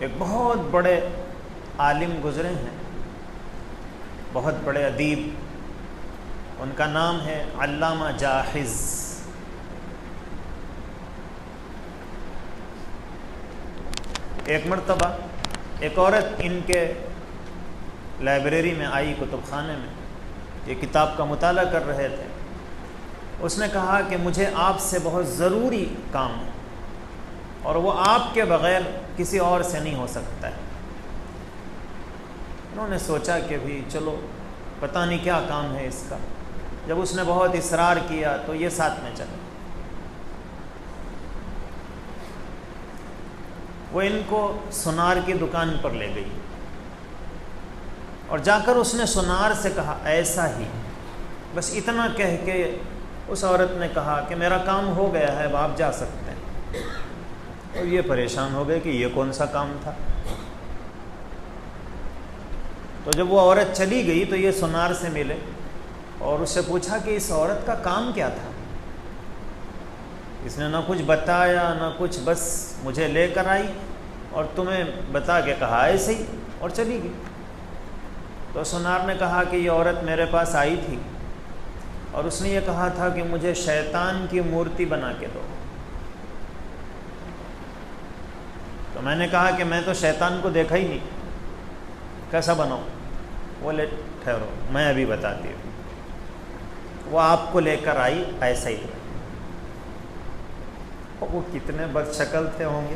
ایک بہت بڑے عالم گزرے ہیں، بہت بڑے ادیب، ان کا نام ہے علامہ جاحظ۔ ایک مرتبہ ایک عورت ان کے لائبریری میں آئی، کتب خانے میں، یہ کتاب کا مطالعہ کر رہے تھے۔ اس نے کہا کہ مجھے آپ سے بہت ضروری کام ہے اور وہ آپ کے بغیر کسی اور سے نہیں ہو سکتا ہے۔ انہوں نے سوچا کہ بھی چلو پتہ نہیں کیا کام ہے اس کا۔ جب اس نے بہت اصرار کیا تو یہ ساتھ میں چلے۔ وہ ان کو سونار کی دکان پر لے گئی اور جا کر اس نے سونار سے کہا ایسا ہی، بس اتنا کہہ کے اس عورت نے کہا کہ میرا کام ہو گیا ہے، اب آپ جا سکتے ہیں۔ اور یہ پریشان ہو گئے کہ یہ کون سا کام تھا۔ تو جب وہ عورت چلی گئی تو یہ سونار سے ملے اور اس سے پوچھا کہ اس عورت کا کام کیا تھا۔ اس نے نہ کچھ بتایا نہ کچھ، بس مجھے لے کر آئی اور تمہیں بتا کے کہا ایسے ہی، اور چلی گئی۔ تو سونار نے کہا کہ یہ عورت میرے پاس آئی تھی اور اس نے یہ کہا تھا کہ مجھے شیطان کی مورتی بنا کے دو۔ تو میں نے کہا کہ میں تو شیطان کو دیکھا ہی نہیں، کیسا بناؤں؟ بولے ٹھہرو میں ابھی بتاتی ہوں۔ وہ آپ کو لے کر آئی ایسا ہی، وہ کتنے بد شکل تھے ہوں گے۔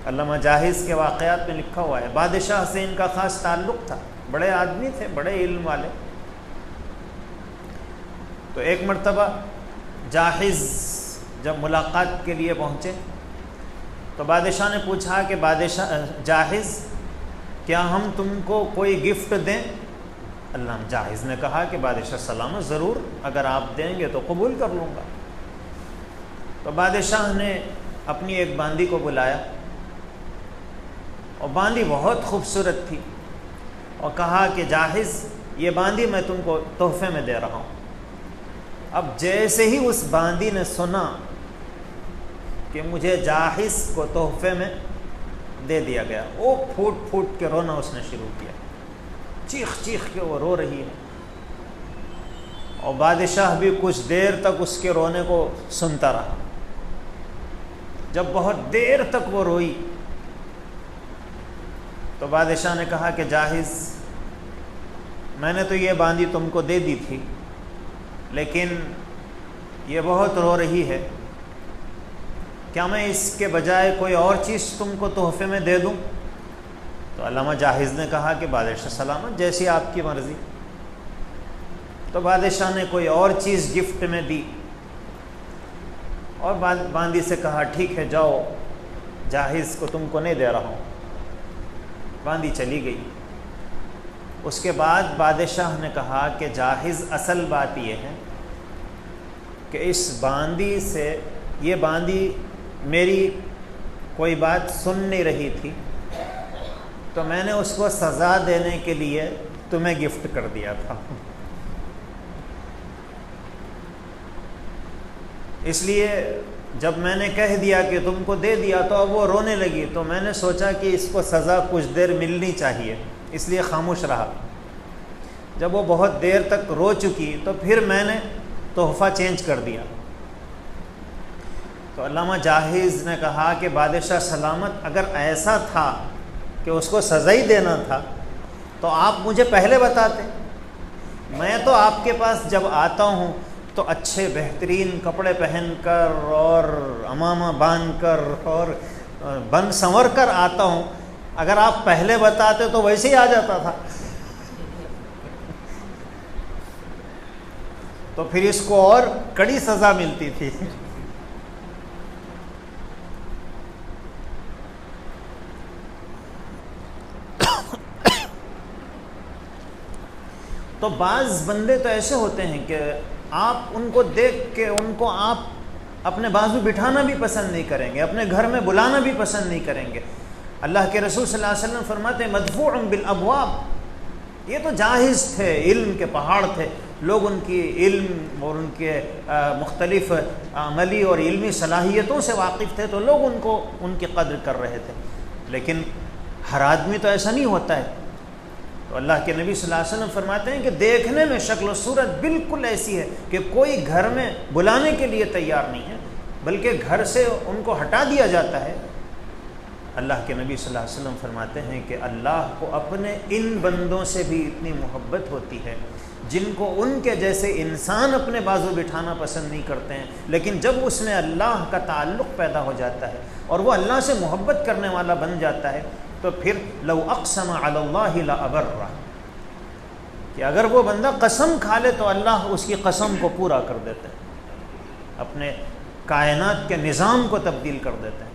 علامہ جاحظ کے واقعات میں لکھا ہوا ہے، بادشاہ سے ان کا خاص تعلق تھا، بڑے آدمی تھے، بڑے علم والے۔ تو ایک مرتبہ جاحظ جب ملاقات کے لیے پہنچے تو بادشاہ نے پوچھا کہ جاحظ کیا ہم تم کو کوئی گفٹ دیں؟ علامہ جاحظ نے کہا کہ بادشاہ سلامت، ضرور، اگر آپ دیں گے تو قبول کر لوں گا۔ تو بادشاہ نے اپنی ایک باندی کو بلایا اور باندی بہت خوبصورت تھی اور کہا کہ جاحظ یہ باندی میں تم کو تحفے میں دے رہا ہوں۔ اب جیسے ہی اس باندی نے سنا کہ مجھے جاحظ کو تحفے میں دے دیا گیا، وہ پھوٹ پھوٹ کے رونا اس نے شروع کیا، چیخ چیخ کے وہ رو رہی ہے۔ اور بادشاہ بھی کچھ دیر تک اس کے رونے کو سنتا رہا۔ جب بہت دیر تک وہ روئی تو بادشاہ نے کہا کہ جاحظ میں نے تو یہ باندی تم کو دے دی تھی، لیکن یہ بہت رو رہی ہے، کیا میں اس کے بجائے کوئی اور چیز تم کو تحفے میں دے دوں؟ تو علامہ جاحظ نے کہا کہ بادشاہ سلامت، جیسی آپ کی مرضی۔ تو بادشاہ نے کوئی اور چیز گفٹ میں دی اور باندی سے کہا ٹھیک ہے جاؤ، جاحظ کو تم کو نہیں دے رہا ہوں۔ باندی چلی گئی۔ اس کے بعد بادشاہ نے کہا کہ جاحظ اصل بات یہ ہے کہ اس باندی سے، یہ باندی میری کوئی بات سن نہیں رہی تھی، تو میں نے اس کو سزا دینے کے لیے تمہیں گفٹ کر دیا تھا، اس لیے جب میں نے کہہ دیا کہ تم کو دے دیا تو اب وہ رونے لگی، تو میں نے سوچا کہ اس کو سزا کچھ دیر ملنی چاہیے، اس لیے خاموش رہا۔ جب وہ بہت دیر تک رو چکی تو پھر میں نے تحفہ چینج کر دیا۔ تو علامہ جاحظ نے کہا کہ بادشاہ سلامت، اگر ایسا تھا کہ اس کو سزا ہی دینا تھا تو آپ مجھے پہلے بتاتے۔ میں تو آپ کے پاس جب آتا ہوں تو اچھے بہترین کپڑے پہن کر اور عمامہ باندھ کر اور بن سنور کر آتا ہوں، اگر آپ پہلے بتاتے تو ویسے ہی آ جاتا تھا۔ تو پھر اس کو اور کڑی سزا ملتی تھی۔ تو بعض بندے تو ایسے ہوتے ہیں کہ آپ ان کو دیکھ کے ان کو آپ اپنے بازو بٹھانا بھی پسند نہیں کریں گے، اپنے گھر میں بلانا بھی پسند نہیں کریں گے۔ اللہ کے رسول صلی اللہ علیہ وسلم فرماتے ہیں مدفوع بالابواب، یہ تو جاحظ تھے، علم کے پہاڑ تھے، لوگ ان کی علم اور ان کے مختلف عملی اور علمی صلاحیتوں سے واقف تھے تو لوگ ان کی قدر کر رہے تھے، لیکن ہر آدمی تو ایسا نہیں ہوتا ہے۔ تو اللہ کے نبی صلی اللہ علیہ وسلم فرماتے ہیں کہ دیکھنے میں شکل و صورت بالکل ایسی ہے کہ کوئی گھر میں بلانے کے لیے تیار نہیں ہے، بلکہ گھر سے ان کو ہٹا دیا جاتا ہے۔ اللہ کے نبی صلی اللہ علیہ وسلم فرماتے ہیں کہ اللہ کو اپنے ان بندوں سے بھی اتنی محبت ہوتی ہے جن کو ان کے جیسے انسان اپنے بازو بٹھانا پسند نہیں کرتے ہیں، لیکن جب اس میں اللہ کا تعلق پیدا ہو جاتا ہے اور وہ اللہ سے محبت کرنے والا بن جاتا ہے تو پھر لو اقسم علی اللہ لابرہ، کہ اگر وہ بندہ قسم کھا لے تو اللہ اس کی قسم کو پورا کر دیتے ہیں، اپنے کائنات کے نظام کو تبدیل کر دیتے ہیں۔